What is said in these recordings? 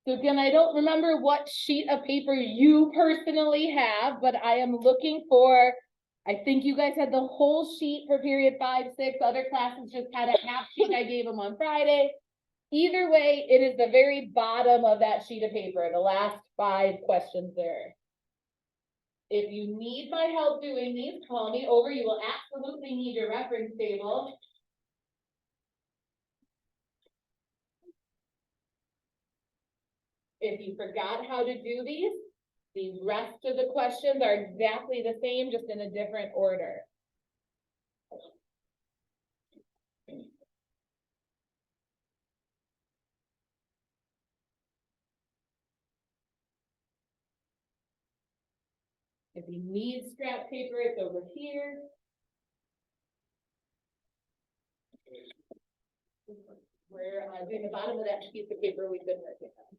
So again, I don't remember what sheet of paper you personally have, but I am looking for, I think you guys had the whole sheet for period 5, 6, other classes just had a half sheet I gave them on Friday. Either way, it is the very bottom of that sheet of paper, the last 5 questions there. If you need my help doing these, call me over. You will absolutely need your reference table. If you forgot how to do these, the rest of the questions are exactly the same, just in a different order. If you need scrap paper, it's over here. We're doing the bottom of that piece of paper we've been working on.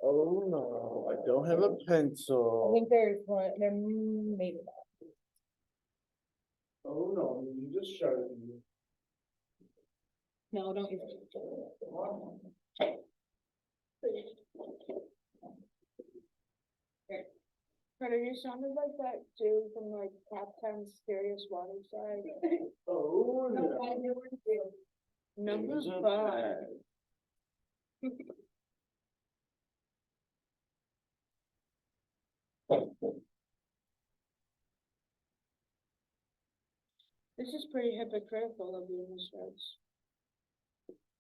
Oh no, I don't have a I pencil. think there's one, there maybe not. Oh no, you just showed me. No, don't use it. Carter, you sounded like that dude from like Captain's Serious Water Side. Oh no. Number These are 5. bad. This is pretty hypocritical of you, Miss Rhodes.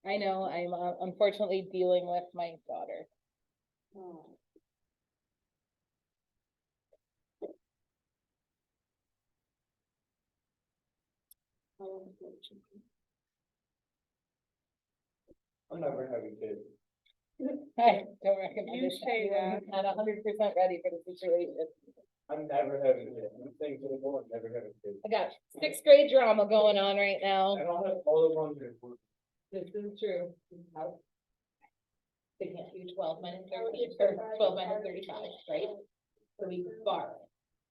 I know, I'm unfortunately dealing with my daughter. Oh. How unfortunate. I'm never having kids. I don't recommend You it. say that. I'm not 100% ready for the situation. I'm never having kids. I'm saying to the board, never having kids. I got 6th grade drama going on right now. I don't have all the ones that work. This is true. They can't do 12 minus 30, or 12 minus 35, right? So we borrow.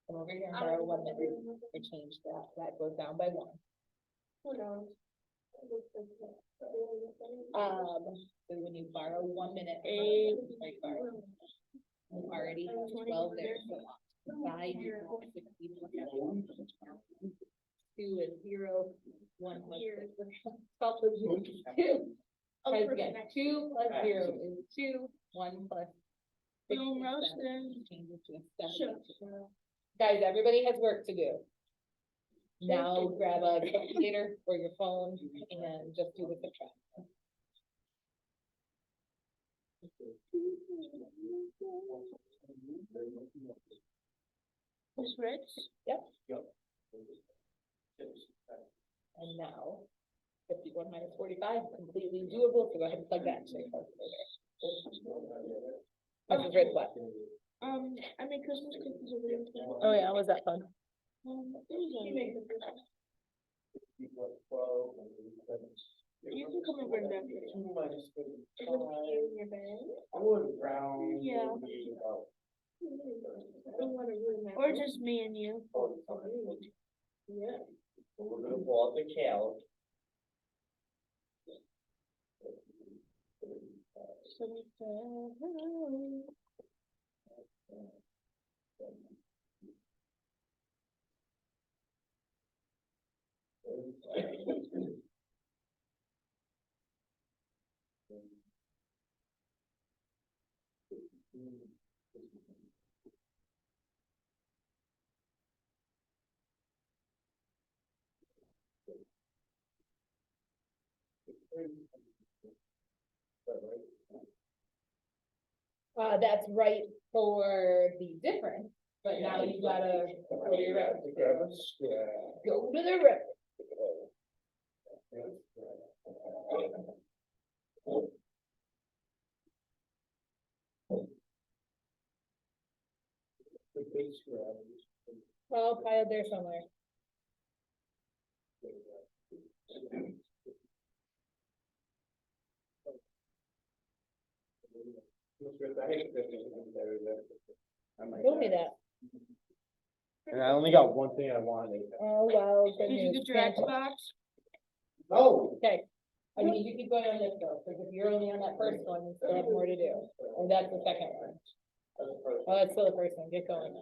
Come over here and borrow 1 minute, or change that, that goes down by 1. Who knows? So when you borrow 1 minute, like borrow. I'm already 12 there, so divide your 60 plus 2 and 0, 1 plus 2. Guys, again, 2 plus 0 is 2, 1 plus. 6 Boom, is roasted. 7, changes to a 7. Sure. Guys, everybody has work to do. Now grab a calculator or your phone and just do the subtraction. Miss Rich? Yep. And now, 51 minus 45, completely doable, so go ahead and plug that into your calculator. Mrs. Ritz, what? I made Christmas cookies over here. Oh yeah, was that fun? You can come and bring that. Is it you in your bed? Yeah. Or just me and you. Yeah. We're gonna pull out the cal. That's right for the difference, but now you gotta go to your road. Go to the road. Well, piled there somewhere. Told me that. And I only got one thing I wanted. Oh, well. good Did you news. get your Xbox? No. Okay. I need you to keep going on this though, because if you're only on that first one, you still have more to do. And that's the second one. That's the first. Oh, that's still the first one. Get going.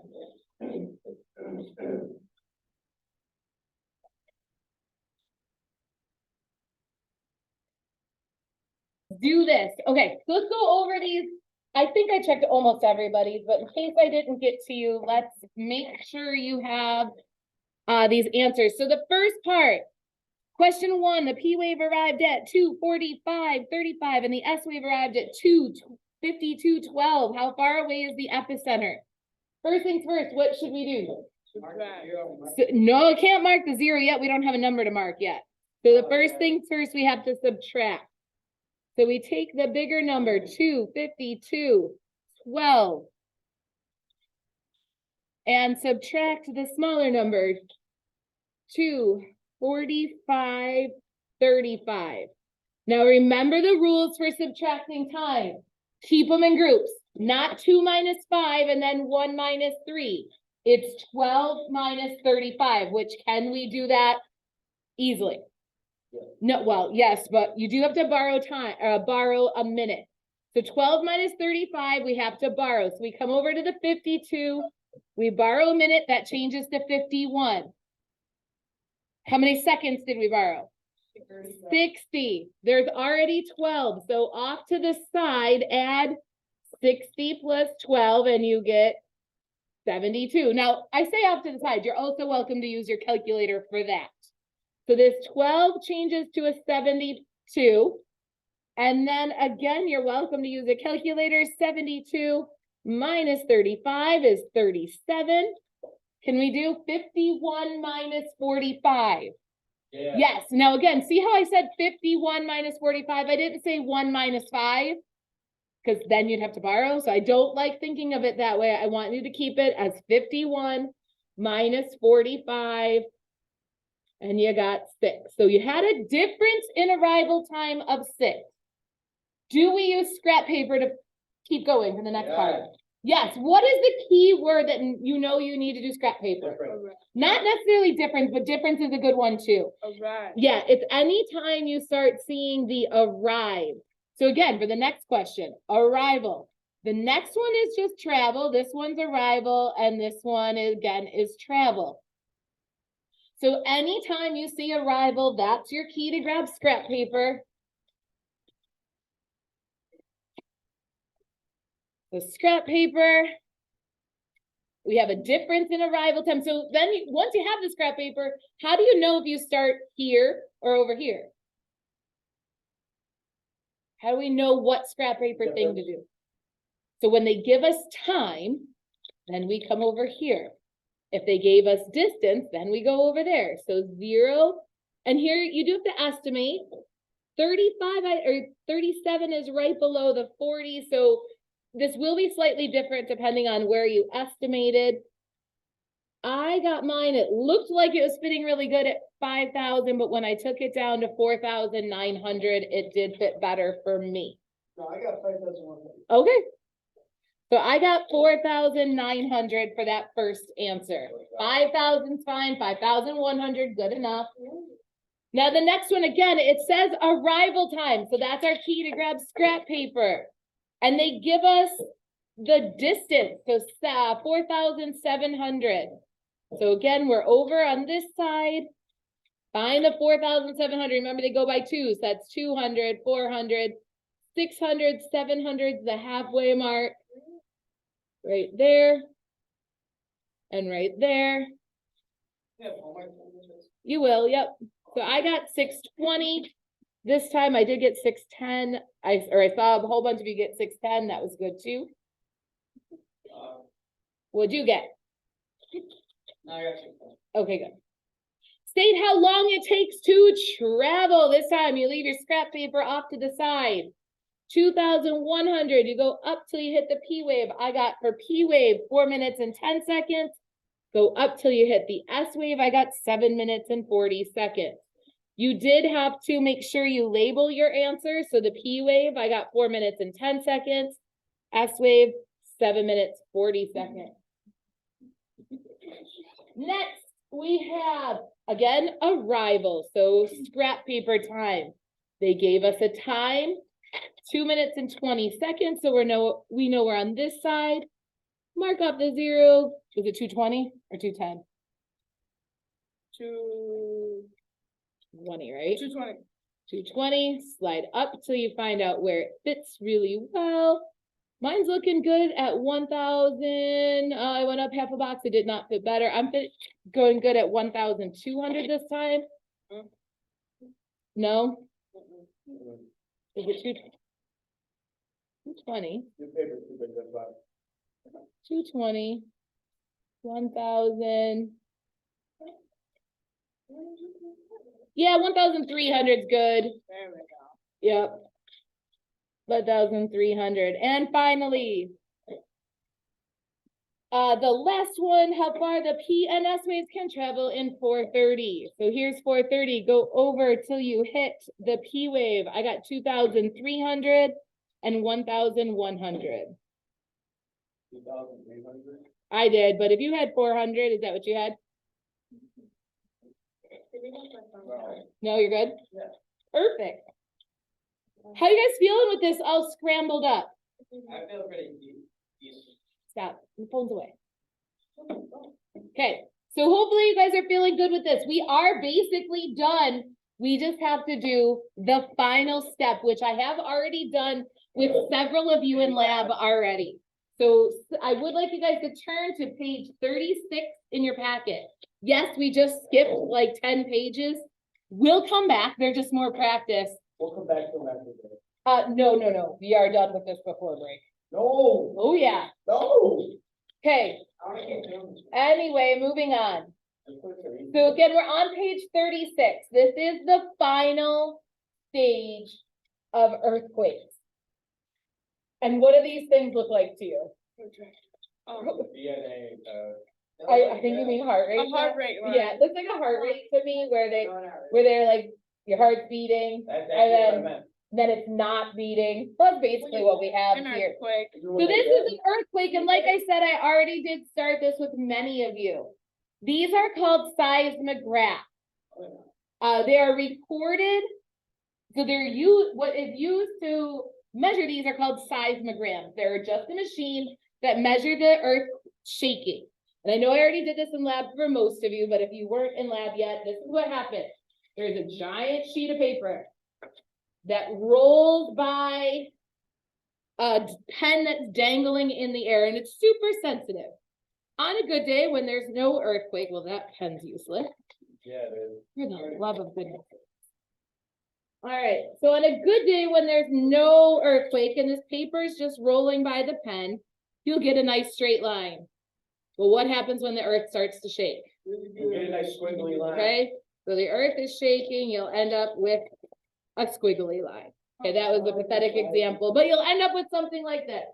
Do this. Okay, so let's go over these. I think I checked almost everybody's, but in case I didn't get to you, let's make sure you have these answers. So the first part, question 1, the P wave arrived at 2:45:35 and the S wave arrived at 2:52:12. How far away is the epicenter? First things first, what should we do? No, I can't mark the 0 yet. We don't have a number to mark yet. So the first things first, we have to subtract. So we take the bigger number, 2:52:12, and subtract the smaller number, 2:45:35. Now remember the rules for subtracting time. Keep them in groups, not 2 minus 5 and then 1 minus 3. It's 12 minus 35, which can we do that easily? No, well, yes, but you do have to borrow time, borrow a minute. So 12 minus 35, we have to borrow. So we come over to the 52, we borrow a minute, that changes to 51. How many seconds did we borrow? 60. There's already 12. So off to the side, add 60 plus 12 and you get 72. Now, I say off to the side, you're also welcome to use your calculator for that. So this 12 changes to a 72. And then again, you're welcome to use a calculator. 72 minus 35 is 37. Can we do 51 minus 45? Yeah. Yes. Now again, see how I said 51 minus 45? I didn't say 1 minus 5 because then you'd have to borrow. So I don't like thinking of it that way. I want you to keep it as 51 minus 45. And you got 6. So you had a difference in arrival time of 6. Do we use scrap paper to keep going for the next part? Yes. What is the key word that you know you need to do scrap paper? Different. Not necessarily difference, but difference is a good one too. Arrive. Yeah, it's any time you start seeing the arrive. So again, for the next question, arrival. The next one is just travel. This one's arrival, and this one again is travel. So anytime you see arrival, that's your key to grab scrap paper. The scrap paper. We have a difference in arrival time. So then once you have the scrap paper, how do you know if you start here or over here? How do we know what scrap paper thing to do? So when they give us time, then we come over here. If they gave us distance, then we go over there. So 0, and here you do have to estimate. 35 or 37 is right below the 40. So this will be slightly different depending on where you estimated. I got mine, it looked like it was fitting really good at 5,000, but when I took it down to 4,900, it did fit better for me. No, I got 5,100. Okay. So I got 4,900 for that first answer. 5,000's fine, 5,100, good enough. Now the next one, again, it says arrival time. So that's our key to grab scrap paper. And they give us the distance, so 4,700. So again, we're over on this side. Find the 4,700. Remember, they go by 2, so that's 200, 400, 600, 700 is the halfway mark. Right there. And right there. You will, yep. So I got 620. This time I did get 610. I saw a whole bunch of you get 610. That was good too. What'd you get? No, I got 6,000. Okay, good. State how long it takes to travel. This time you leave your scrap paper off to the side. 2,100. You go up till you hit the P wave. I got for P wave 4 minutes and 10 seconds. Go up till you hit the S wave. I got 7 minutes and 40 seconds. You did have to make sure you label your answer. So the P wave, I got 4 minutes and 10 seconds. S wave, 7 minutes, 40 seconds. Next we have, again, arrival, so scrap paper time. They gave us a time, 2 minutes and 20 seconds, so we know we're on this side. Mark off the 0, was it 2:20 or 2:10? 2:20, right? 2:20. 2:20, slide up till you find out where it fits really well. Mine's looking good at 1,000. I went up half a box. It did not fit better. I'm going good at 1,200 this time. No? Is it 220? 220. 1,000. Yeah, 1,300 is good. There we go. Yep. 1,300. And finally, the last one, how far the P and S waves can travel in 430. So here's 430. Go over till you hit the P wave. I got 2,300 and 1,100. 2,300? I did, but if you had 400, is that what you had? No, you're good? Yeah. Perfect. How you guys feeling with this all scrambled up? I feel pretty decent. Stop, the phone's away. Okay, so hopefully you guys are feeling good with this. We are basically done. We just have to do the final step, which I have already done with several of you in lab already. So I would like you guys to turn to page 36 in your packet. Yes, we just skipped like 10 pages. We'll come back. They're just more practice. We'll come back to them after this. No. We are done with this before break. No, Oh, yeah. no. Okay, I wanna keep doing this. anyway, moving on. Just quickly. So again, we're on page 36. This is the final stage of earthquakes. And what do these things look like to you? DNA, I think you mean heart rate. A heart rate. line. Yeah, it looks like a heart rate to me where they're like, your heart's beating, That's and actually what I then, meant. then it's not beating. That's basically what we have An here. earthquake. So this is an earthquake, and like I said, I already did start this with many of you. These are called seismographs. They are recorded, so they're used, what is used to measure these are called seismograms. They're just a machine that measure the earth shaking. And I know I already did this in lab for most of you, but if you weren't in lab yet, this is what happened. There's a giant sheet of paper that rolls by a pen that's dangling in the air, and it's super sensitive. On a good day when there's no earthquake, well, that pen's useless. Yeah, it is. For the love of goodness. All right, so on a good day when there's no earthquake and this paper is just rolling by the pen, you'll get a nice straight line. Well, what happens when the earth starts to shake? You get a nice squiggly line. Okay, so the earth is shaking, you'll end up with a squiggly line. Okay, that was a pathetic example, but you'll end up with something like this.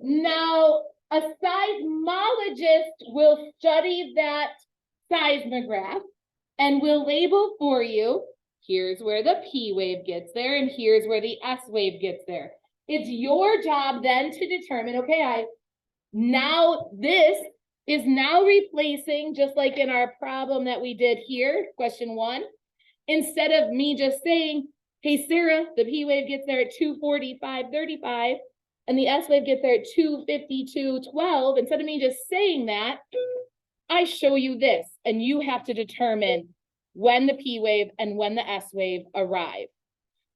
Now, a seismologist will study that seismograph and will label for you, here's where the P wave gets there, and here's where the S wave gets there. It's your job then to determine, okay, now this is now replacing, just like in our problem that we did here, question 1, instead of me just saying, hey, Sarah, the P wave gets there at 245.35, and the S wave gets there at 252.12, instead of me just saying that, I show you this, and you have to determine when the P wave and when the S wave arrive.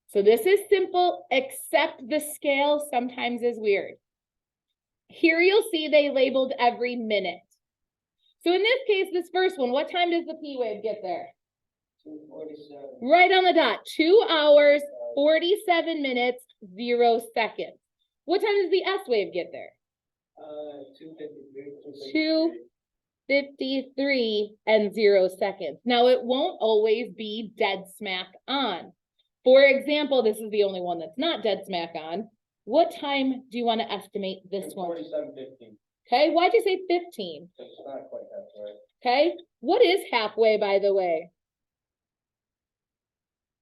So this is simple, except the scale sometimes is weird. Here you'll see they labeled every minute. So in this case, this first one, what time does the P wave get there? 2:47. Right on the dot, 2 hours, 47 minutes, 0 seconds. What time does the S wave get there? 2:53. 2:53 and 0 seconds. Now it won't always be dead smack on. For example, this is the only one that's not dead smack on. What time do you want to estimate this one? 47:15. Okay, why'd you say 15? It's not quite halfway. Okay, what is halfway, by the way?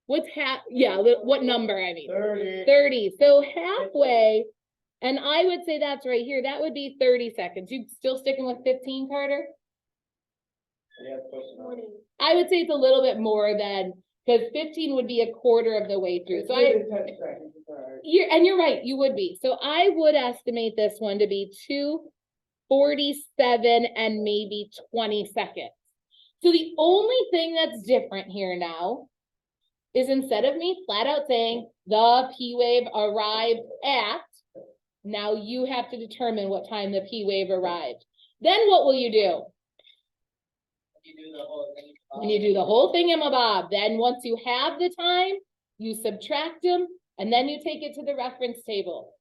What's what number, I mean? 30. 30, so halfway, and I would say that's right here, that would be 30 seconds. You still sticking with 15, Carter? Yeah, personnel. I would say it's a little bit more than, because 15 would be a quarter of the way through, so you're right, you would be, so I would estimate this one to be 2:47 and maybe 20 seconds. So the only thing that's different here now is instead of me flat out saying the P wave arrived at, now you have to determine what time the P wave arrived. Then what will you do? You do the whole thing. When you do the whole thing, Emma Bob, then once you have the time, you subtract them, and then you take it to the reference table.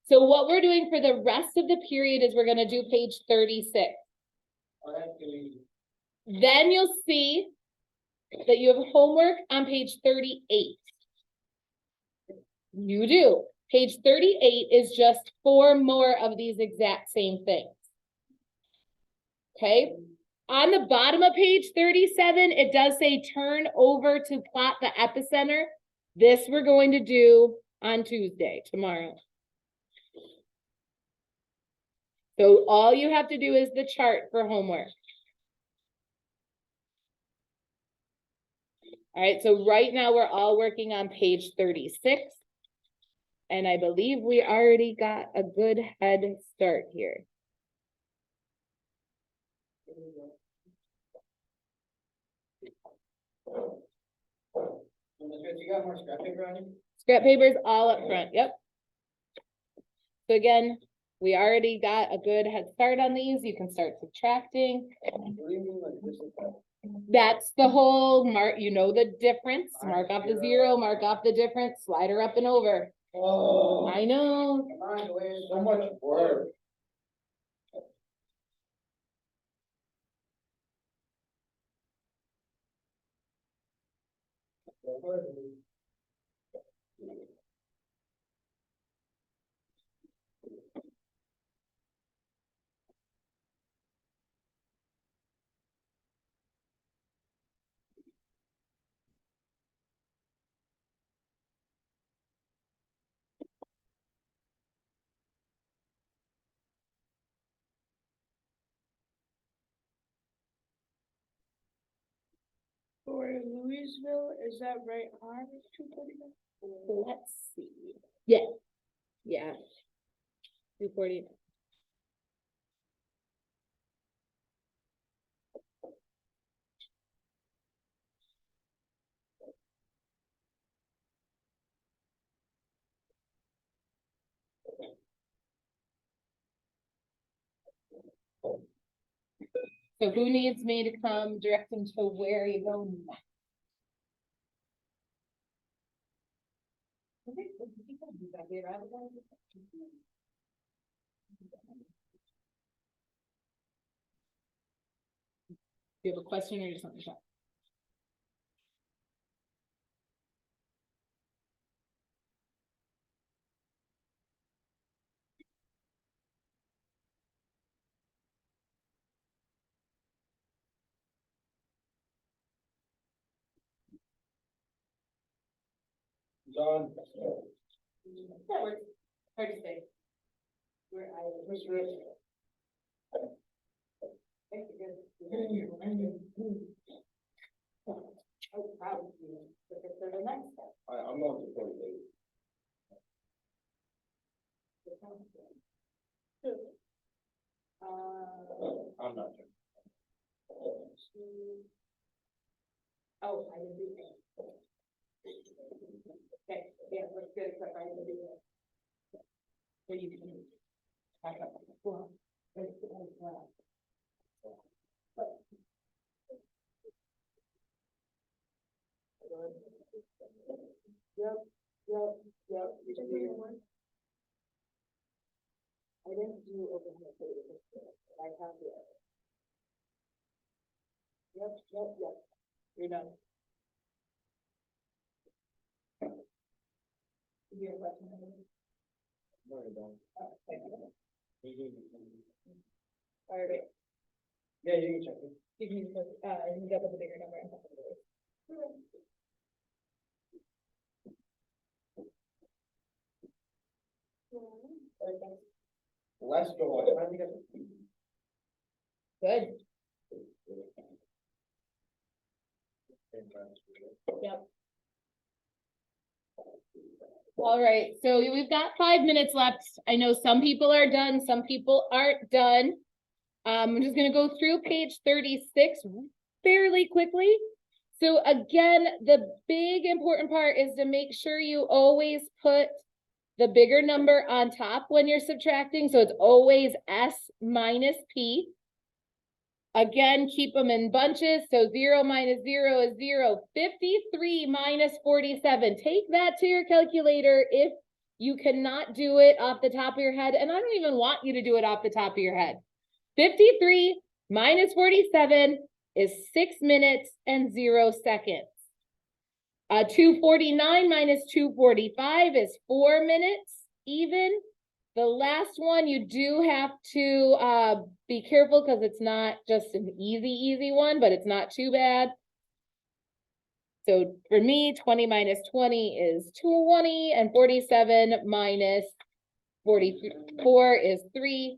So what we're doing for the rest of the period is we're gonna do page 36. Oh, that's too easy. Then you'll see that you have homework on page 38. You do. Page 38 is just 4 more of these exact same things. Okay? On the bottom of page 37, it does say turn over to plot the epicenter. This we're going to do on Tuesday, tomorrow. So all you have to do is the chart for homework. All right, so right now we're all working on page 36. And I believe we already got a good head start here. You got more scrap paper on you? Scrap paper's all up front, yep. So again, we already got a good head start on these. You can start subtracting. What do you mean like this is that? That's the whole mark, you know the difference. Mark off the 0, mark off the difference, slide her up and over. Oh. I know. Come on, Dwayne, so much work. For Louisville, is that right on 2:45? Let's see. Yeah. Yeah. 240. So who needs me to come direct them to where you go next? Do you have a question or just want to talk? John. That works. Hard to say. Where I was. Mr. Rich. Oh, proud of you. Because they're the next step. I'm going to 48. I'm not sure. Oh, I didn't do that. Okay, yeah, let's get it, I didn't do that. So you can. Back up. Well, there's the old flag. Yep. You did the one. I didn't do overhead. I have the. Yep. You're done. You have a question? No, you don't. Thank you. You All right. Yeah, you can check it. You can, you can get with the bigger number. And Let's go. Good. All right, so we've got 5 minutes left. I know some people are done, some people aren't done. I'm just gonna go through page 36 fairly quickly. So again, the big important part is to make sure you always put the bigger number on top when you're subtracting, so it's always S minus P. Again, keep them in bunches, so 0 minus 0 is 0. 53 minus 47. Take that to your calculator if you cannot do it off the top of your head, and I don't even want you to do it off the top of your head. 53 minus 47 is 6 minutes and 0 seconds. 249 minus 245 is 4 minutes even. The last one, you do have to be careful because it's not just an easy one, but it's not too bad. So for me, 20 minus 20 is 20, and 47 minus 44 is 3.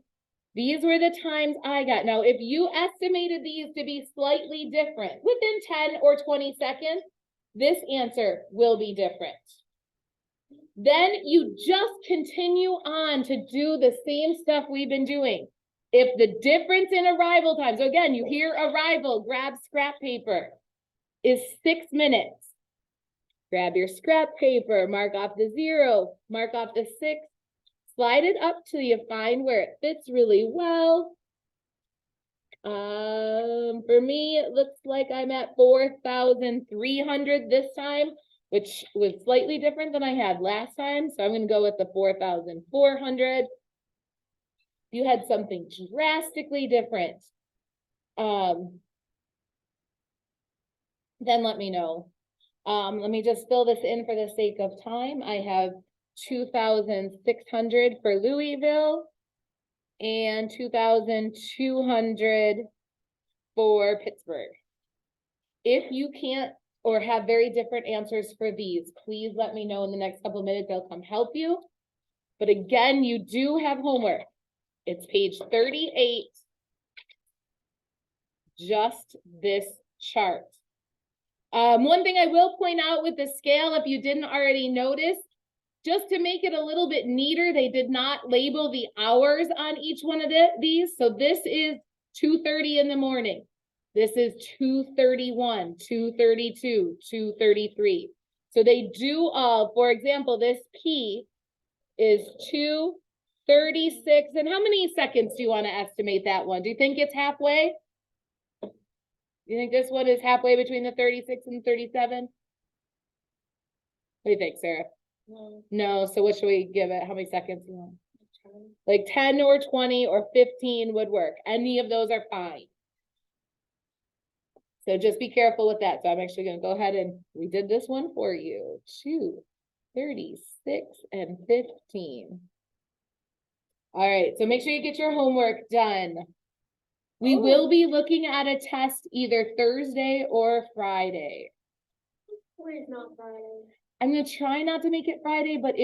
These were the times I got. Now, if you estimated these to be slightly different, within 10 or 20 seconds, this answer will be different. Then you just continue on to do the same stuff we've been doing. If the difference in arrival time, so again, you hear arrival, grab scrap paper, is 6 minutes. Grab your scrap paper, mark off the 0, mark off the 6, slide it up till you find where it fits really well. For me, it looks like I'm at 4,300 this time, which was slightly different than I had last time. So I'm going to go with the 4,400. If you had something drastically different, then let me know. Let me just fill this in for the sake of time. I have 2,600 for Louisville and 2,200 for Pittsburgh. If you can't or have very different answers for these, please let me know in the next couple of minutes. I'll come help you. But again, you do have homework. It's page 38, just this chart. One thing I will point out with the scale, if you didn't already notice, just to make it a little bit neater, they did not label the hours on each one of these. So this is 2:30 in the morning. This is 2:31, 2:32, 2:33. So they do all, for example, this P is 2:36. And how many seconds do you want to estimate that one? Do you think it's halfway? You think this one is halfway between the 36 and 37? What do you think, Sarah? No, so what should we give it? How many seconds do you want? Like 10 or 20 or 15 would work. Any of those are fine. So just be careful with that. So I'm actually going to go ahead and we did this one for you. 2:36 and 15. All right, so make sure you get your homework done. We will be looking at a test either Thursday or Friday. Where's not Friday? I'm going to try not to make it Friday, but if